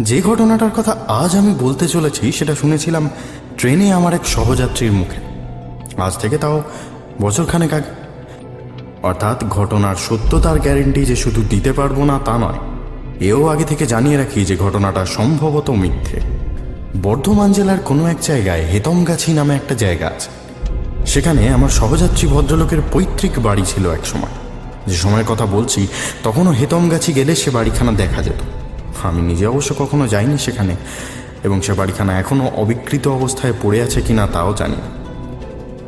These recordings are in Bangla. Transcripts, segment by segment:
যে ঘটনাটার কথা আজ আমি বলতে চলেছি সেটা শুনেছিলাম ট্রেনে আমার এক সহযাত্রীর মুখে, আজ থেকে তাও বছরখানেক আগে। অর্থাৎ ঘটনার সত্যতার গ্যারেন্টি যে শুধু দিতে পারবো না তা নয়, এও আগে থেকে জানিয়ে রাখি যে ঘটনাটা সম্ভবত মিথ্যে। বর্ধমান জেলার কোনো এক জায়গায় হেতমগাছি নামে একটা জায়গা আছে। সেখানে আমার সহযাত্রী ভদ্রলোকের পৈতৃক বাড়ি ছিল এক সময়। যে সময়ের কথা বলছি তখনও হেতমগাছি গেলে সে বাড়িখানা দেখা যেত। আমি নিজে অবশ্য কখনো যাইনি সেখানে, এবং সে বাড়িখানা এখনও অবিকৃত অবস্থায় পড়ে আছে কিনা তাও জানি না।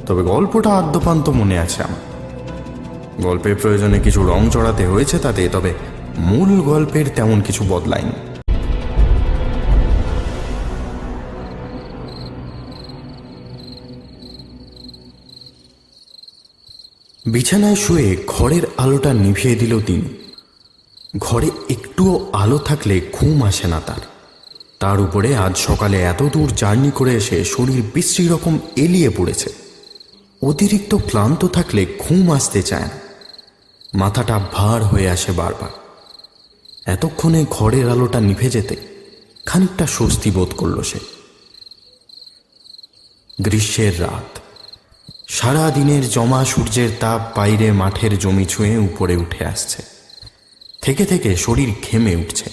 তবে গল্পটা আদ্যপান্ত মনে আছে আমার। গল্পের প্রয়োজনে কিছু রং চড়াতে হয়েছে তাতে, তবে মূল গল্পের তেমন কিছু বদলায়নি। বিছানায় শুয়ে ঘরের আলোটা নিভিয়ে দিল দিনু। ঘরে একটুও আলো থাকলে ঘুম আসে না তার উপরে আজ সকালে এত দূর জার্নি করে এসে শরীর বিশ্রী রকম এলিয়ে পড়েছে। অতিরিক্ত ক্লান্ত থাকলে ঘুম আসতে চায় না, মাথাটা ভার হয়ে আসে বারবার। এতক্ষণে ঘরের আলোটা নিভে যেতে খানিকটা স্বস্তি বোধ করল সে। গ্রীষ্মের রাত, সারা দিনের জমা সূর্যের তাপ বাইরে মাঠের জমি ছুঁয়ে উপরে উঠে আসছে। থেকে থেকে শরীর ঘেমে উঠছে,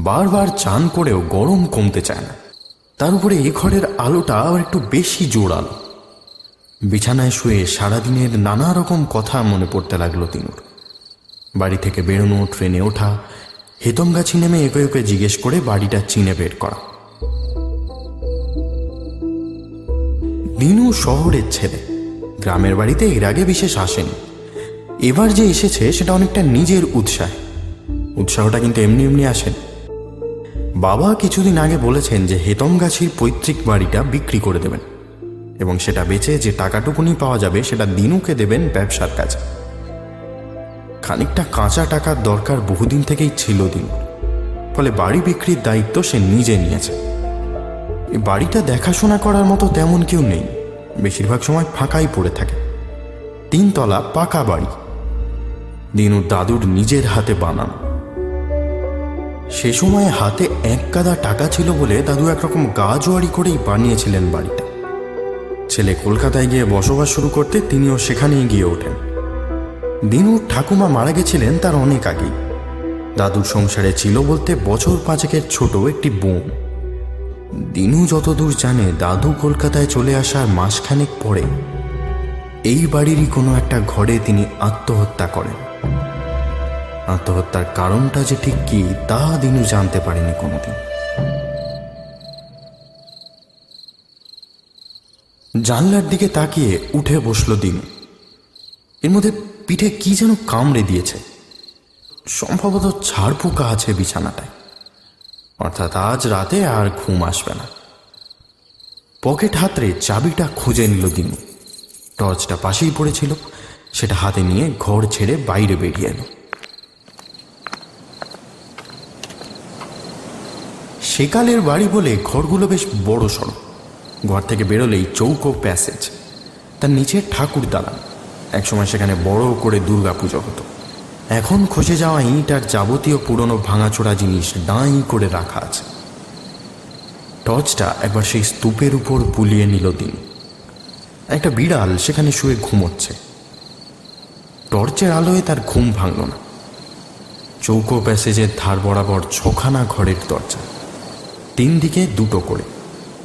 বারবার চান করেও গরম কমতে চায় না। তার উপরে এই ঘরের আলোটা আবার একটু বেশি জোরালো। বিছানায় শুয়ে সারাদিনের নানা রকম কথা মনে পড়তে লাগলো তিনুর। বাড়ি থেকে বেরোনো, ট্রেনে ওঠা, হেতমগাছি নেমে একে একে জিজ্ঞেস করে বাড়িটা চিনে বের করা। দিনু শহরের ছেলে, গ্রামের বাড়িতে এর আগে বিশেষ আসেনি। এবার যে এসেছে সেটা অনেকটা নিজের উৎসাহটা কিন্তু এমনি এমনি আসেন। বাবা কিছুদিন আগে বলেছেন যে হেতমগাছির পৈতৃক বাড়িটা বিক্রি করে দেবেন, এবং সেটা বেচে যে টাকাটুকুনি পাওয়া যাবে সেটা দিনুকে দেবেন ব্যবসার কাজে। খানিকটা কাঁচা টাকার দরকার বহুদিন থেকেই ছিল দিনু, ফলে বাড়ি বিক্রির দায়িত্ব সে নিজে নিয়েছে। এই বাড়িটা দেখাশোনা করার মতো তেমন কেউ নেই, বেশিরভাগ সময় ফাঁকাই পড়ে থাকে। 3 তলা পাকা বাড়ি, দিনুর দাদুর নিজের হাতে বানানো। সে সময় হাতে 1 গাদা টাকা ছিল বলে দাদু একরকম গা জোয়ারি করেই বানিয়েছিলেন বাড়িটা। ছেলে কলকাতায় গিয়ে বসবাস শুরু করতে তিনিও সেখানেই গিয়ে ওঠেন। দিনুর ঠাকুমা মারা গেছিলেন তার অনেক আগেই। দাদুর সংসারে ছিল বলতে বছর 5 ছোট একটি বোন। দিনু যতদূর জানে দাদু কলকাতায় চলে আসার মাসখানেক পরে এই বাড়িরই কোনো একটা ঘরে তিনি আত্মহত্যা করেন। আত্মহত্যার কারণটা যে ঠিক কি তা দিনু জানতে পারেনি কোনোদিন। জানলার দিকে তাকিয়ে উঠে বসল দিনু। এর মধ্যে পিঠে কি যেন কামড়ে দিয়েছে। সম্ভবত ঝাড়পোকা আছে বিছানাটায়, অর্থাৎ আজ রাতে আর ঘুম আসবে না। পকেট হাতড়ে চাবিটা খুঁজে নিল দিনু। টর্চটা পাশেই পড়েছিল, সেটা হাতে নিয়ে ঘর ছেড়ে বাইরে বেরিয়ে এলো। সেকালের বাড়ি বলে ঘরগুলো বেশ বড় সড়ো। ঘর থেকে বেরোলেই চৌকো প্যাসেজ, তার নিচে ঠাকুর দালান। একসময় সেখানে বড় করে দুর্গা পুজো হতো। এখন খসে যাওয়া ইঁট আর যাবতীয় পুরনো ভাঙাচোরা জিনিস দাঁই করে রাখা আছে। টর্চটা একবার সেই স্তূপের উপর বুলিয়ে নিল দিনু। একটা বিড়াল সেখানে শুয়ে ঘুমোচ্ছে। টর্চের আলোয় তার ঘুম ভাঙল না। চৌকো প্যাসেজের ধার বরাবর 6খানা ঘরের দরজা, 3 দিকে 2টো করে।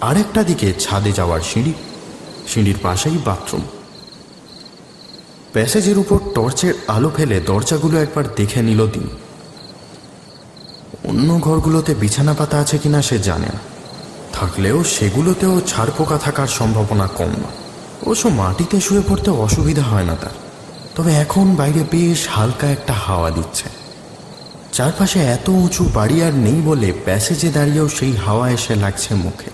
আরেকটা দিকে ছাদে যাওয়ার সিঁড়ি, সিঁড়ির পাশেই বাথরুম। প্যাসেজের উপর টর্চের আলো ফেলে দরজাগুলো একবার দেখে নিল দিনু। অন্য ঘরগুলোতে বিছানা পাতা আছে কিনা সে জানে না, থাকলেও সেগুলোতেও ঝাড়পোকা থাকার সম্ভাবনা কম না। অবশ্য মাটিতে শুয়ে পড়তে অসুবিধা হয় না তার। তবে এখন বাইরে বেশ হালকা একটা হাওয়া দিচ্ছে। চারপাশে এত উঁচু বাড়ি আর নেই বলে প্যাসেজে দাঁড়িয়েও সেই হাওয়া এসে লাগছে মুখে।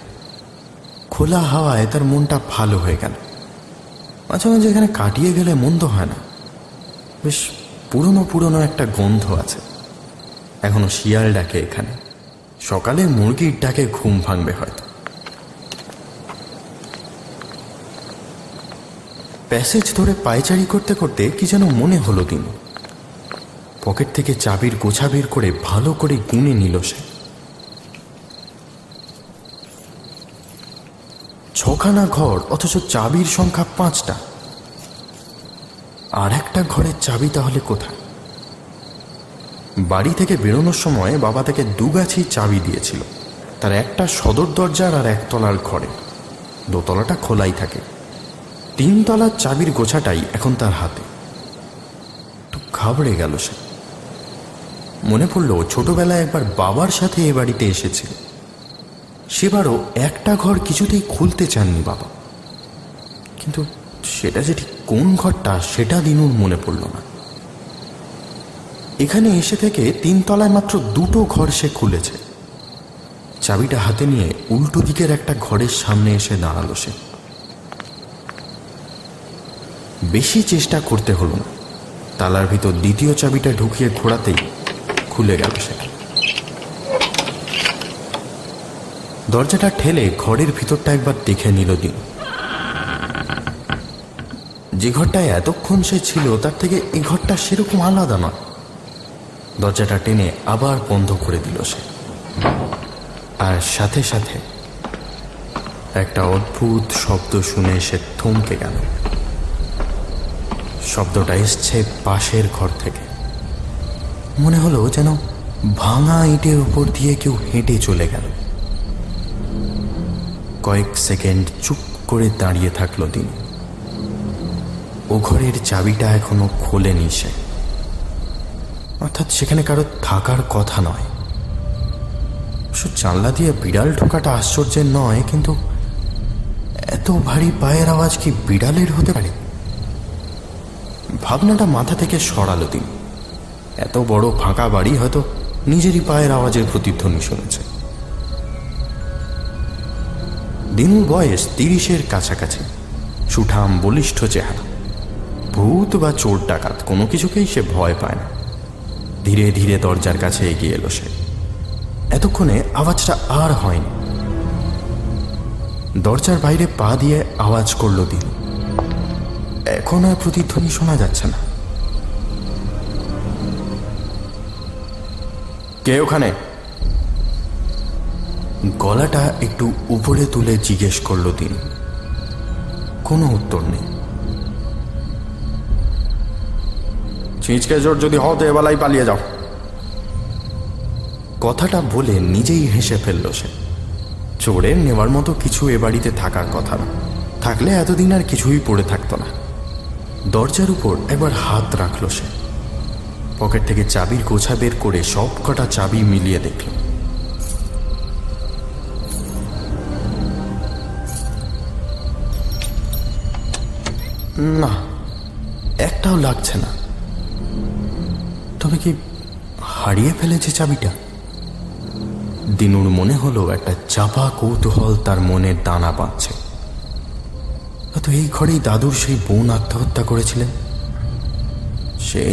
খোলা হাওয়ায় তার মনটা ভালো হয়ে গেল। মাঝে মাঝে এখানে কাটিয়ে গেলে মন্দ হয় না। বেশ পুরনো পুরনো একটা গন্ধ আছে। এখনো শিয়াল ডাকে এখানে, সকালে মুরগির ডাকে ঘুম ভাঙবে হয়তো। প্যাসেজ ধরে পায়চারি করতে করতে কি যেন মনে হলো দিনু। পকেট থেকে চাবির গোছা বের করে ভালো করে গুনে নিল সে। ছখানা ঘর, অথচ চাবির সংখ্যা 5টা। আর একটা ঘরের চাবি তাহলে কোথায়? বাড়ি থেকে বেরোনোর সময় বাবা তাকে 2 গাছি চাবি দিয়েছিল, তার একটা সদর দরজার আর 1 তলার ঘরে। 2 তলাটা খোলাই থাকে। 3 তলার চাবির গোছাটাই এখন তার হাতে। তো ঘাবড়ে গেল সে। মনে পড়ল ছোটবেলায় একবার বাবার সাথে এ বাড়িতে এসেছিল। সেবারও একটা ঘর কিছুতেই খুলতে চাননি বাবা, কিন্তু সেটা যে ঠিক কোন ঘরটা সেটা দিনুর মনে পড়ল না। এখানে এসে থেকে 3 তলায় মাত্র 2টো ঘর সে খুলেছে। চাবিটা হাতে নিয়ে উল্টো দিকের একটা ঘরের সামনে এসে দাঁড়ালো সে। বেশি চেষ্টা করতে হলো না, তালার ভিতর দ্বিতীয় চাবিটা ঢুকিয়ে ঘোরাতেই খুলে গেল সে। দরজাটা ঠেলে ঘরের ভিতরটা একবার দেখে নিল দিনু। যে ঘরটায় এতক্ষণ সে ছিল তার থেকে এই ঘরটা সেরকম আলাদা নয়। দরজাটা টেনে আবার বন্ধ করে দিল সে, আর সাথে সাথে একটা অদ্ভুত শব্দ শুনে সে থমকে গেল। শব্দটা এসছে পাশের ঘর থেকে। মনে হলো যেন ভাঙা ইটের উপর দিয়ে কেউ হেঁটে চলে গেল। কয়েক সেকেন্ড চুপ করে দাঁড়িয়ে থাকলো দিনু। ও ঘরের চাবিটা এখনো খোলেনি সে, অর্থাৎ সেখানে কারো থাকার কথা নয়। জানলা দিয়ে বিড়াল ঢোকাটা আশ্চর্যের নয়, কিন্তু এত ভারী পায়ের আওয়াজ কি বিড়ালের হতে পারে? ভাবনাটা মাথা থেকে সরালো দিনু। এত বড় ফাঁকা বাড়ি, হয়তো নিজেরই পায়ের আওয়াজের প্রতিধ্বনি শুনেছে। দিনুর বয়স 30-এর কাছাকাছি, সুঠাম বলিষ্ঠ চেহারা। ভূত বা চোর ডাকাত কোনো কিছুকেই সে ভয় পায় না। ধীরে ধীরে দরজার কাছে এগিয়ে এলো সে। এতক্ষণে আওয়াজটা আর হয়নি। দরজার বাইরে পা দিয়ে আওয়াজ করল দিনু। এখন আর প্রতিধ্বনি শোনা যাচ্ছে না। কে ওখানে? গলাটা একটু উপরে তুলে জিজ্ঞেস করলো দিনু। কোনো উত্তর নেই। ছিঁচকে জোর যদি হও তো এবেলাই পালিয়ে যাও। কথাটা বলে নিজেই হেসে ফেলল সে। চোরের নেওয়ার মতো কিছু এ বাড়িতে থাকার কথা না, থাকলে এতদিন আর কিছুই পড়ে থাকতো না। দরজার উপর একবার হাত রাখল সে। পকেট থেকে চাবির গোছা বের করে সব কটা চাবি মিলিয়ে দেখল। না, একটাও লাগছে না। তবে কি হারিয়ে ফেলেছে চাবিটা? দিনুর মনে হলো একটা চাপা কৌতূহল তার মনের দানা বাঁধছে। হয়তো এই ঘরেই দাদুর সেই বোন আত্মহত্যা করেছিলেন। সে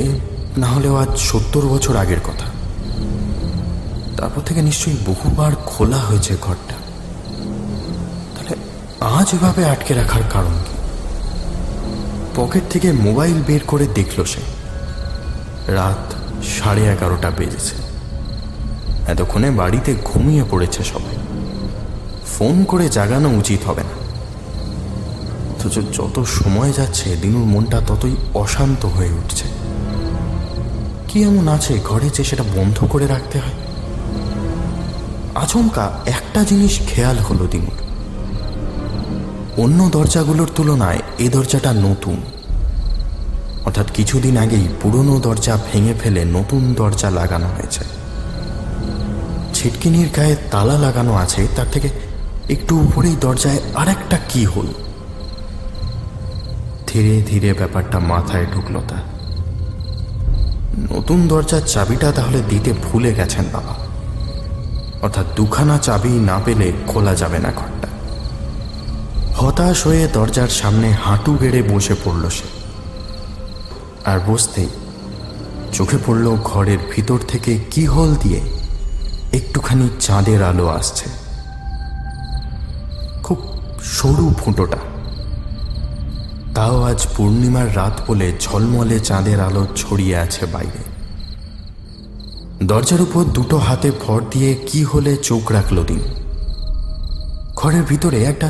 না হলেও আজ 70 বছর আগের কথা। তারপর থেকে নিশ্চয়ই বহুবার খোলা হয়েছে ঘরটা। তাহলে আজ এভাবে আটকে রাখার কারণ কি? পকেট থেকে মোবাইল বের করে দেখল সে। রাত 11:30 বেজেছে। এতক্ষণে বাড়িতে ঘুমিয়ে পড়েছে সবাই। ফোন করে জাগানো উচিত হবে না। অথচ যত সময় যাচ্ছে দিনুর মনটা ততই অশান্ত হয়ে উঠছে। কি এমন আছে ঘরে যে সেটা বন্ধ করে রাখতে হয়? আচমকা একটা জিনিস খেয়াল হলো দিনুর। অন্য দরজাগুলোর তুলনায় এ দরজাটা নতুন। অর্থাৎ কিছুদিন আগেই পুরনো দরজা ভেঙে ফেলে নতুন দরজা লাগানো হয়েছে। ছিটকিনির গায়ে তালা লাগানো আছে, তার থেকে একটু উপরেই দরজায় আর একটা কি হল। ধীরে ধীরে ব্যাপারটা মাথায় ঢুকল তার। নতুন দরজার চাবিটা তাহলে দিতে ভুলে গেছেন বাবা। অর্থাৎ 2খানা চাবি না পেলে খোলা যাবে না ঘরটা। হতাশ হয়ে দরজার সামনে হাঁটু গেড়ে বসে পড়ল সে। আর বসতেই চোখে পড়ল ঘরের ভিতর থেকে কি হোল দিয়ে একটুখানি চাঁদের আলো আসছে। খুব সরু ফুটোটা, তাও আজ পূর্ণিমার রাত বলে ঝলমলে চাঁদের আলো ছড়িয়ে আছে বাইরে। দরজার উপর 2টো হাতে ভর দিয়ে কি হলে চোখ রাখল দিন। ঘরের ভিতরে একটা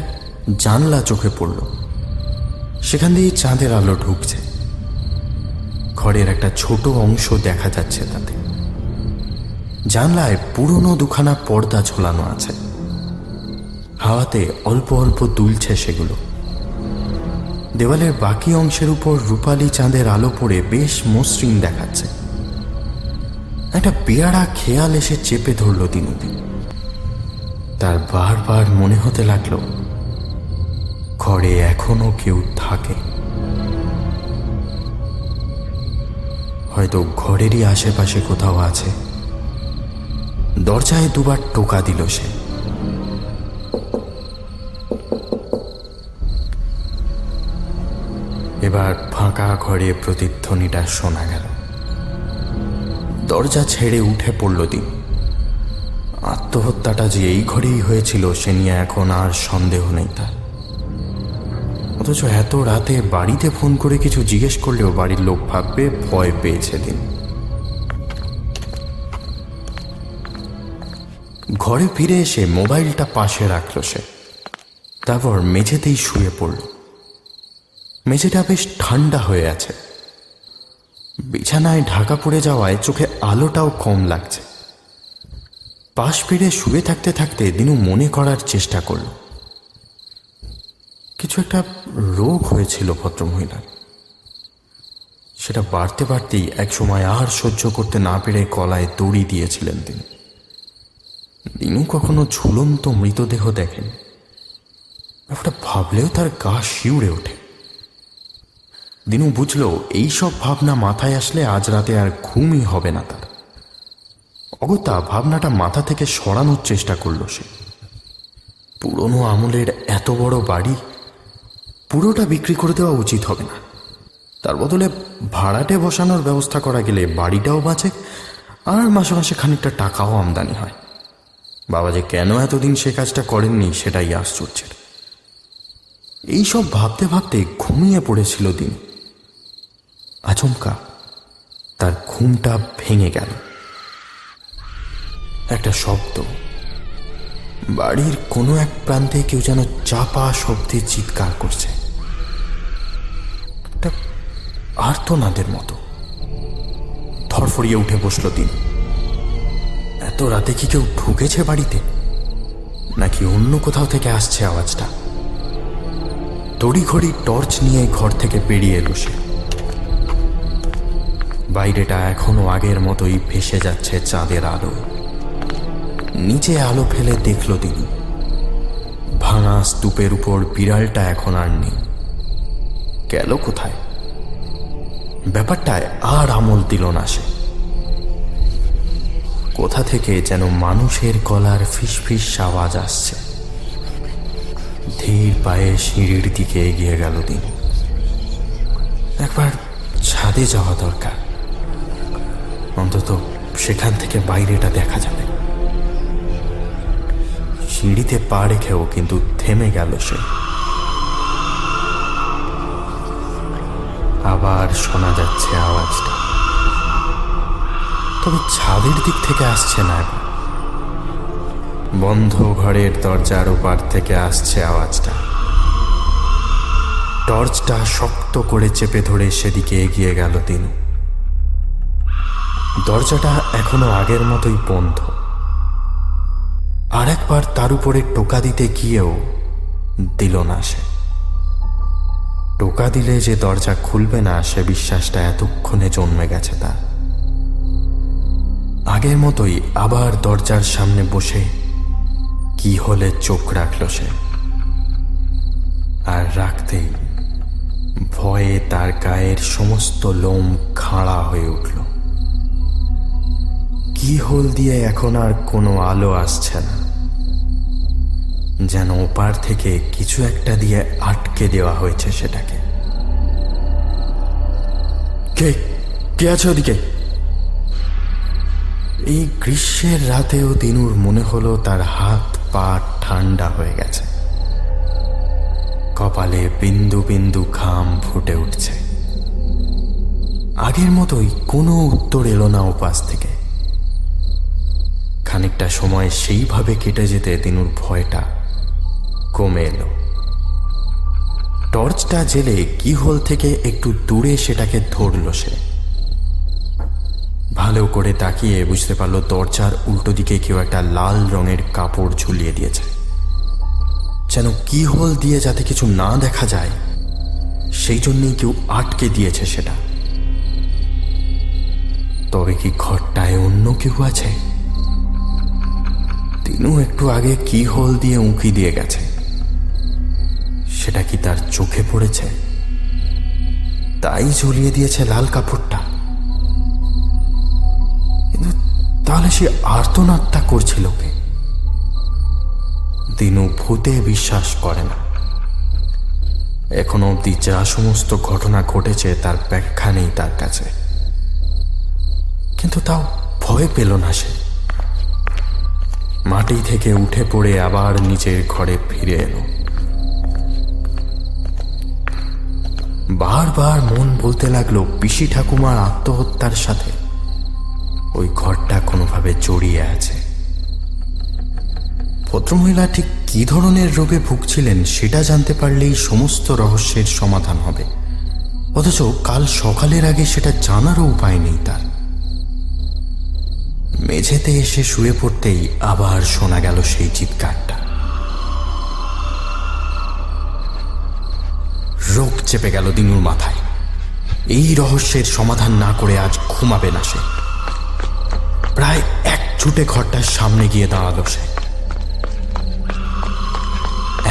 জানলা চোখে পড়ল। সেখান দিয়ে চাঁদের আলো ঢুকছে। ঘরের একটা ছোট অংশ দেখা যাচ্ছে তাতে। জানলায় পুরনো দুখানা পর্দা ঝোলানো আছে, হাওয়াতে অল্প অল্প দুলছে সেগুলো। দেওয়ালের বাকি অংশের উপর রূপালী চাঁদের আলো পড়ে বেশ মসৃণ দেখাচ্ছে। একটা পেয়ারা খেয়াল এসে চেপে ধরল দিনুকে। তার বারবার মনে হতে লাগলো ঘরে এখনো কেউ থাকে, হয়তো ঘরেরই আশেপাশে কোথাও আছে। দরজায় দুবার টোকা দিল সে। এবার ফাঁকা ঘরে প্রতিধ্বনিটা শোনা গেল। দরজা ছেড়ে উঠে পড়ল দিন। আত্মহত্যাটা যে এই ঘরেই হয়েছিল সে নিয়ে এখন আর সন্দেহ নেই তার। অথচ এত রাতে বাড়িতে ফোন করে কিছু জিজ্ঞেস করলেও বাড়ির লোক ভাববে ভয় পেয়েছে দিন। ঘরে ফিরে এসে মোবাইলটা পাশে রাখল সে। তারপর মেঝেতেই শুয়ে পড়ল। মেঝেটা বেশ ঠান্ডা হয়ে আছে। বিছানায় ঢাকা পড়ে যাওয়ায় চোখে আলোটাও কম লাগছে। পাশ ফিরে শুয়ে থাকতে থাকতে দিনু মনে করার চেষ্টা করল। কিছু একটা রোগ হয়েছিল ভদ্রমহিলার। সেটা বাড়তে বাড়তেই একসময় আর সহ্য করতে না পেরে গলায় দড়ি দিয়েছিলেন তিনি। দিনু কখনো ঝুলন্ত মৃতদেহ দেখেন। ব্যাপারটা ভাবলেও তার গা শিউরে ওঠে। দিনু বুঝল এইসব ভাবনা মাথায় আসলে আজ রাতে আর ঘুমই হবে না তার। অগত্যা ভাবনাটা মাথা থেকে সরানোর চেষ্টা করল সে। পুরনো আমলের এত বড় বাড়ি পুরোটা বিক্রি করে দেওয়া উচিত হবে না। তার বদলে ভাড়াটে বসানোর ব্যবস্থা করা গেলে বাড়িটাও বাঁচে আর মাসে মাসে খানিকটা টাকাও আমদানি হয়। বাবা যে কেন এতদিন সে কাজটা করেননি সেটাই আশ্চর্যের। এইসব ভাবতে ভাবতে ঘুমিয়ে পড়েছিল দিন। আচমকা তার ঘুমটা ভেঙে গেল। একটা শব্দ। বাড়ির কোনো এক প্রান্তে কেউ যেন চাপা শব্দে চিৎকার করছে, একটা আর্তনাদের মতো। ধরফড়িয়ে উঠে বসল দিন। এত রাতে কি কেউ ঢুকেছে বাড়িতে, নাকি অন্য কোথাও থেকে আসছে আওয়াজটা? তড়িঘড়ি টর্চ নিয়ে ঘর থেকে বেরিয়ে এলো সে। বাইরেটা এখনো আগের মতোই ভেসে যাচ্ছে চাঁদের আলো। নিচে আলো ফেলে দেখল তিনি ভাঙা স্তূপের উপর বিড়ালটা এখন আর নেই। গেল কোথায়? ব্যাপারটায় আর আমল দিল না সে। কোথা থেকে যেন মানুষের গলার ফিসফিস আওয়াজ আসছে। ধীর পায়ে সিঁড়ির দিকে এগিয়ে গেল দিন। একবার ছাদে যাওয়া দরকার, অন্তত সেখান থেকে বাইরেটা দেখা যাবে। সিঁড়িতে পা রেখেও কিন্তু থেমে গেল সে। আবার শোনা যাচ্ছে আওয়াজটা, তবে ছাদের দিক থেকে আসছে না। বন্ধ ঘরের দরজার ওপার থেকে আসছে আওয়াজটা। টর্চটা শক্ত করে চেপে ধরে সেদিকে এগিয়ে গেল দিনু। দরজাটা এখনো আগের মতোই বন্ধ। আর একবার তার উপরে টোকা দিতে গিয়েও দিল না সে। টোকা দিলে যে দরজা খুলবে না সে বিশ্বাসটা এতক্ষণে জন্মে গেছে তার। আগের মতোই আবার দরজার সামনে বসে কি হলে চোখ রাখল সে। আর রাখতেই ভয়ে তার গায়ের সমস্ত লোম খাড়া হয়ে উঠল। কি হোল দিয়ে এখন আর কোনো আলো আসছে না, যেন ওপার থেকে কিছু একটা দিয়ে আটকে দেওয়া হয়েছে সেটাকে। কে কে আছে ওদিকে? এই গ্রীষ্মের রাতেও দিনুর মনে হলো তার হাত পা ঠান্ডা হয়ে গেছে। কপালে বিন্দু বিন্দু ঘাম ফুটে উঠছে। আগের মতোই কোনো উত্তর এলো না ওপাশ থেকে। খানিকটা সময় সেইভাবে কেটে যেতে দিনুর ভয়টা কমে এলো। টর্চটা জেলে কি হোল থেকে একটু দূরে সেটাকে ধরল সে। ভালো করে তাকিয়ে বুঝতে পারল দরজার উল্টো দিকে কেউ একটা লাল রঙের কাপড় ঝুলিয়ে দিয়েছে, যেন কি হোল দিয়ে যাতে কিছু না দেখা যায় সেই জন্যই কেউ আটকে দিয়েছে সেটা। তবে কি ঘরটায় অন্য কেউ আছে? তিনু একটু আগে কি হোল দিয়ে উঁকি দিয়ে গেছে, সেটা কি তার চোখে পড়েছে? তাই ঝুলিয়ে দিয়েছে লাল কাপড়টা। কিন্তু তাহলে সে আর্তনাদটা করছিল কে? দিনু ভূতে বিশ্বাস করে না। এখনো অবধি যা সমস্ত ঘটনা ঘটেছে তার ব্যাখ্যা নেই তার কাছে, কিন্তু তাও ভয় পেল না সে। মাটি থেকে উঠে পড়ে আবার নিজের ঘরে ফিরে এলো। বারবার মন বলতে লাগলো পিসি ঠাকুমার আত্মহত্যার সাথে ওই ঘরটা কোনোভাবে জড়িয়ে আছে। ভদ্রমহিলা ঠিক কি ধরনের রোগে ভুগছিলেন সেটা জানতে পারলেই সমস্ত রহস্যের সমাধান হবে, অথচ কাল সকালের আগে সেটা জানারও উপায় নেই তার। মেঝেতে এসে শুয়ে পড়তেই আবার শোনা গেল সেই চিৎকারটা। রোগ চেপে গেল দিনুর মাথায়। এই রহস্যের সমাধান না করে আজ ঘুমাবে না সে। প্রায় এক ছুটে ঘরটার সামনে গিয়ে দাঁড়ালো সে।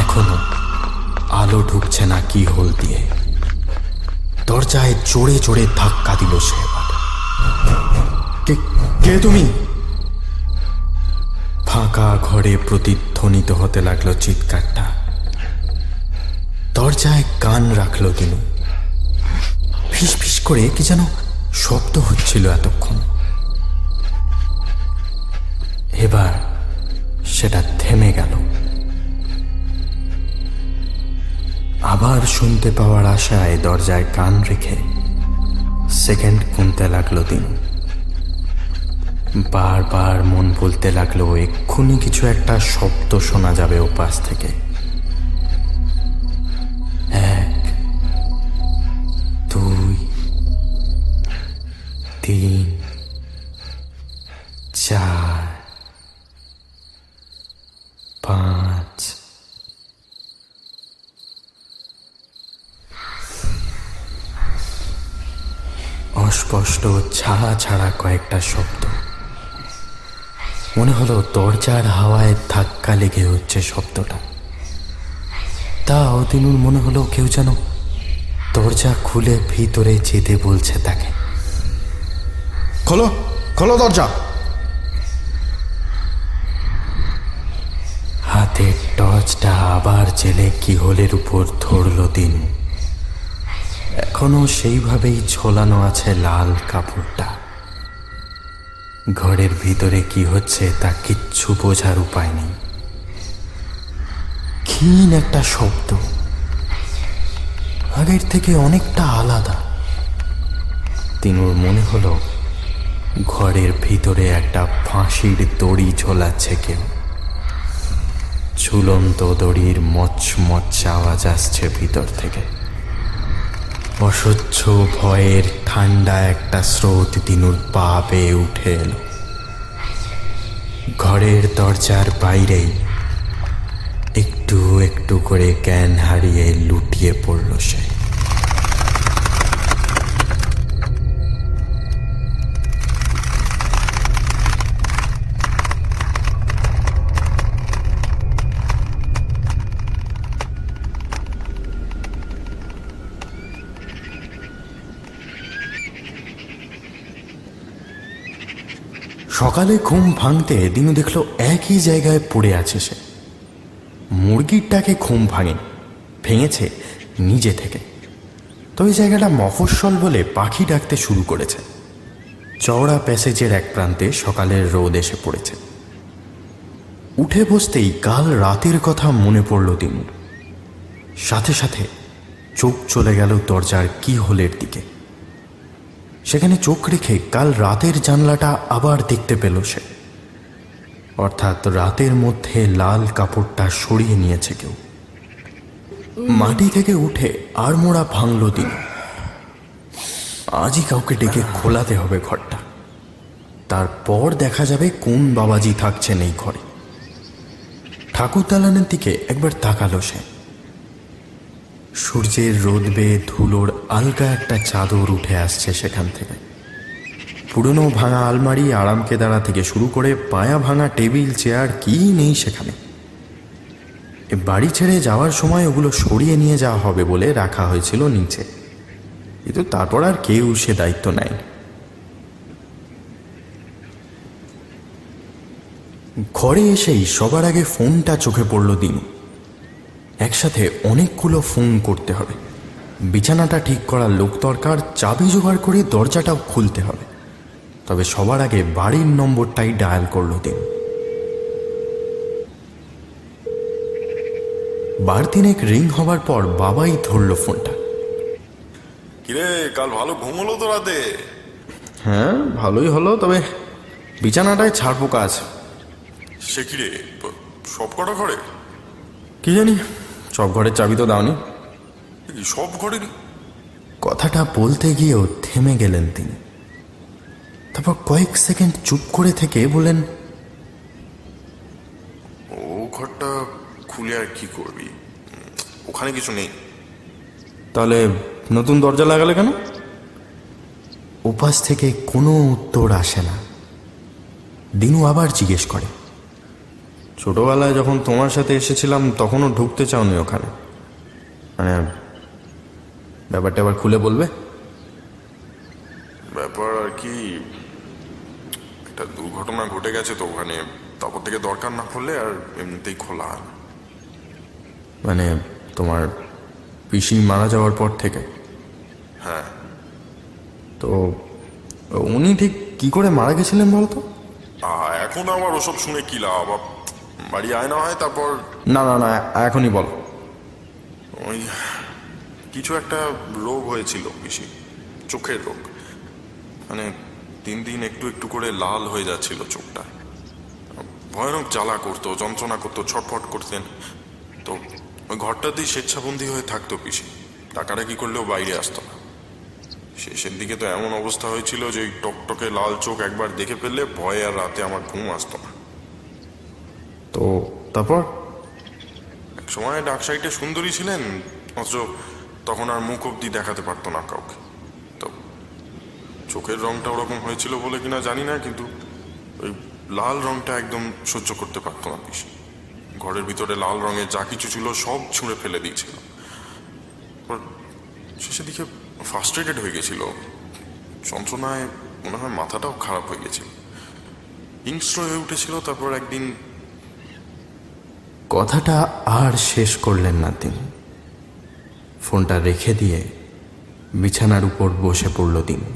এখনো আলো ঢুকছে না কি হোল দিয়ে। দরজায় জোরে জোরে ধাক্কা দিল সে। কে তুমি? ফাঁকা ঘরে প্রতিধ্বনিত হতে লাগলো চিৎকারটা। দরজায় কান রাখলো দিনু। ফিস ফিস করে কি যেন শব্দ হচ্ছিল এতক্ষণ। এবার সেটা থেমে গেল। আবার শুনতে পাওয়ার আশায় দরজায় কান রেখে সেকেন্ড গুনতে লাগলো দিনু। বারবার মন বলতে লাগলো এক্ষুনি কিছু একটা শব্দ শোনা যাবে ওপাশ থেকে। 1 2 3 4 5। অস্পষ্ট ছাড়া ছাড়া কয়েকটা শব্দ। মনে হলো দরজার হাওয়ায় ধাক্কা লেগে হচ্ছে শব্দটা। তাও দিনুর মনে হলো কেউ যেন দরজা খুলে ভিতরে যেতে বলছে তাকে। খোলো খোলো দরজা। হাতের টর্চটা আবার জেলে কি হোলের উপর ধরল দিনু। এখনো সেইভাবেই ঝোলানো আছে লাল কাপড়টা। ঘরের ভিতরে কি হচ্ছে তা কিচ্ছু বোঝার উপায় নেই। ক্ষীণ একটা শব্দ, আগের থেকে অনেকটা আলাদা। দিনুর মনে হলো ঘরের ভিতরে একটা ফাঁসির দড়ি ঝোলাচ্ছে কেউ। ঝুলন্ত দড়ির মচমচ আওয়াজ আসছে ভিতর থেকে। অসহ্য ভয়ের ঠান্ডা একটা স্রোত দিনুর পা বেয়ে উঠে এলো। ঘরের দরজার বাইরেই একটু একটু করে জ্ঞান হারিয়ে লুটিয়ে পড়ল সে। সকালে ঘুম ভাঙতে দিনু দেখলো একই জায়গায় পড়ে আছে সে। মুরগিরটাকে ঘুম ভেঙেছে নিজে থেকে। তো এই জায়গাটা মফস্বল বলে পাখি ডাকতে শুরু করেছে। চওড়া প্যাসেজের এক প্রান্তে সকালের রোদ এসে পড়েছে। উঠে বসতেই কাল রাতের কথা মনে পড়ল দিনু। সাথে সাথে চোখ চলে গেল দরজার কি হোলের দিকে। সেখানে চোখ রেখে কাল রাতের জানলাটা আবার দেখতে পেল সে। অর্থাৎ রাতের মধ্যে লাল কাপড়টা সরিয়ে নিয়েছে কেউ। মাটি থেকে উঠে আর মোড়া ভাঙল দিন। আজই কাউকে ডেকে খোলাতে হবে ঘরটা, তারপর দেখা যাবে কোন বাবাজি থাকছেন এই ঘরে। ঠাকুর দালানের দিকে একবার তাকালো সে। সূর্যের রোদ বেয়ে ধুলোর আলগা একটা চাদর উঠে আসছে সেখান থেকে। পুরনো ভাঙা আলমারি, আরাম কেদারা থেকে শুরু করে পায়া ভাঙা টেবিল চেয়ার কি নেই সেখানে। বাড়ি ছেড়ে যাওয়ার সময় ওগুলো সরিয়ে নিয়ে যাওয়া হবে বলে রাখা হয়েছিল নিচে, কিন্তু তারপর আর কেউ সে দায়িত্ব নেয়। ঘরে এসেই সবার আগে ফোনটা চোখে পড়ল দিনু। একসাথে অনেকগুলো ফোন করতে হবে, বিছানাটা ঠিক করার লোক দরকার, চাবি জোগাড় করে দরজাটাও খুলতে হবে। তবে সবার আগে বাড়ির নম্বরটাই ডায়াল করলো দিন। বার তিনেক রিং হবার পর বাবাই ধরল ফোনটা। কিরে, কাল ভালো ঘুম হলো তো রাতে? হ্যাঁ, ভালোই হলো, তবে বিছানাটায় ছাড় পোকা আছে। সে কিরে, সব কটা ঘরে? কি জানি, সব ঘরের চাবি তো দাওনি। সব ঘরে? কথাটা বলতে গিয়েও থেমে গেলেন তিনি। তারপর কয়েক সেকেন্ড চুপ করে থেকে বলেন, ও ঘরটা খুলে আর কি করবি? ওখানে কিছু নেই। তাহলে নতুন দরজা লাগালে কেন? উপাস থেকে কোনো উত্তর আসে না। দিনু আবার জিজ্ঞেস করে, ছোটবেলায় যখন তোমার সাথে এসেছিলাম তখনও ঢুকতে চাওনি ওখানে? মানে ব্যাপারটা আবার খুলে বলবে? ব্যাপার আর কি, একটা দুর্ঘটনা ঘটে গেছে তো ওখানে, তারপর থেকে দরকার না পড়লে আর এমনিতেই খোলা হয় না। মানে তোমার পিসি মারা যাওয়ার পর থেকে? হ্যাঁ। তো উনি ঠিক কি করে মারা গেছিলেন বলতো? এখন আবার ওসব শুনে কি লাভ? বাড়ি আয় না হয় তারপর। না না না, এখনই বলো। ওই কিছু একটা রোগ হয়েছিল পিসি, চোখের রোগ। মানে দিন দিন একটু একটু করে লাল হয়ে যাচ্ছিল চোখটা। ভয়ানক জ্বালা করতো, যন্ত্রণা করতো, ছটফট করতেন। তো ওই ঘরটাতেই স্বেচ্ছাবন্দী হয়ে থাকতো পিসি, ডাকাডাকি করলেও বাইরে আসতো না। শেষের দিকে তো এমন অবস্থা হয়েছিল যে ওই টকটকে লাল চোখ একবার দেখে ফেললে ভয়ে আর রাতে আমার ঘুম আসতো না। তো তারপর? এক সময় ডাক সাইডে সুন্দরী ছিলেন, অথচ তখন আর মুখ অব্দি দেখাতে পারতো না কাউকে। তো চোখের রংটা ওরকম হয়েছিল বলে কিনা জানি না, কিন্তু ওই লাল রংটা একদম সহ্য করতে পারতো না পিসি। ঘরের ভিতরে লাল রঙের যা কিছু ছিল সব ছুঁড়ে ফেলে দিয়েছিল। শেষের দিকে ফ্রাস্ট্রেটেড হয়ে গেছিল, যন্ত্রণায় মনে হয় মাথাটাও খারাপ হয়ে গেছিল, হিংস্র হয়ে উঠেছিল। তারপর একদিন। কথাটা আর শেষ করলেন না তিনি। ফোনটা রেখে দিয়ে বিছানার উপর বসে পড়ল তিনি।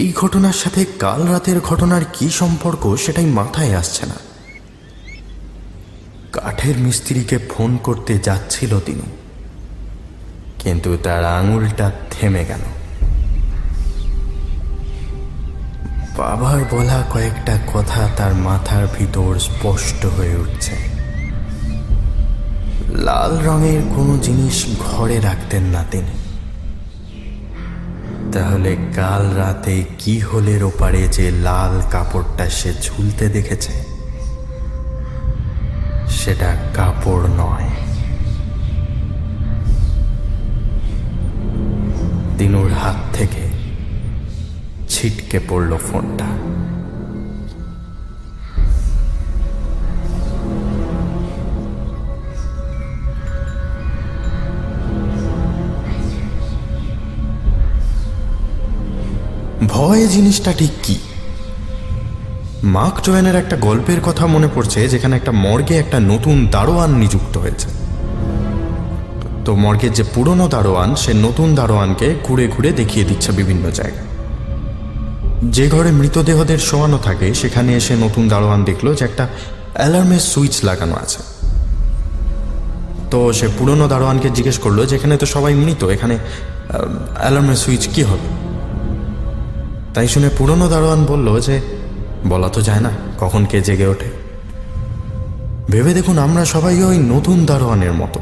এই ঘটনার সাথে কাল রাতের ঘটনার কি সম্পর্ক সেটাই মাথায় আসছে না। কাঠের মিস্ত্রিকে ফোন করতে যাচ্ছিল তিনি, কিন্তু তার আঙুলটা থেমে গেল। বাবার বলা কয়েকটা কথা তার মাথার ভিতর স্পষ্ট হয়ে উঠছে। লাল রঙের কোনো জিনিস ঘরে রাখতেন না তিনি। তাহলে কাল রাতে কি হোলের ওপারে যে লাল কাপড়টা সে ঝুলতে দেখেছে, সেটা কাপড় নয়। দিনুর হাত থেকে ছিটকে পড়ল ফোনটা। ভয় জিনিসটা ঠিক কি? মার্ক টোয়েনের একটা গল্পের কথা মনে পড়ছে, যেখানে একটা মর্গে একটা নতুন দারোয়ান নিযুক্ত হয়েছে। তো মর্গের যে পুরনো দারোয়ান, সে নতুন দারোয়ানকে ঘুরে ঘুরে দেখিয়ে দিচ্ছে বিভিন্ন জায়গা। যে ঘরে মৃতদেহদের শোয়ানো থাকে সেখানে এসে নতুন দারোয়ান দেখলো যে একটা অ্যালার্মের সুইচ লাগানো আছে। তো সে পুরনো দারোয়ানকে জিজ্ঞেস করলো যে এখানে তো সবাই মৃত, এখানে অ্যালার্মের সুইচ কি হবে? তাই শুনে পুরনো দারোয়ান বলল যে বলা তো যায় না কখন কে জেগে ওঠে। ভেবে দেখুন, আমরা সবাই ওই নতুন দারোয়ানের মতো,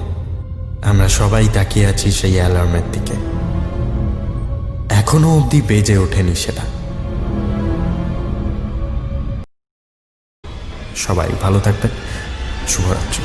আমরা সবাই তাকিয়ে আছি সেই অ্যালার্মের দিকে। এখনো অবধি বেজে ওঠেনি সেটা। সবাই ভালো থাকবেন। শুভরাত্রি।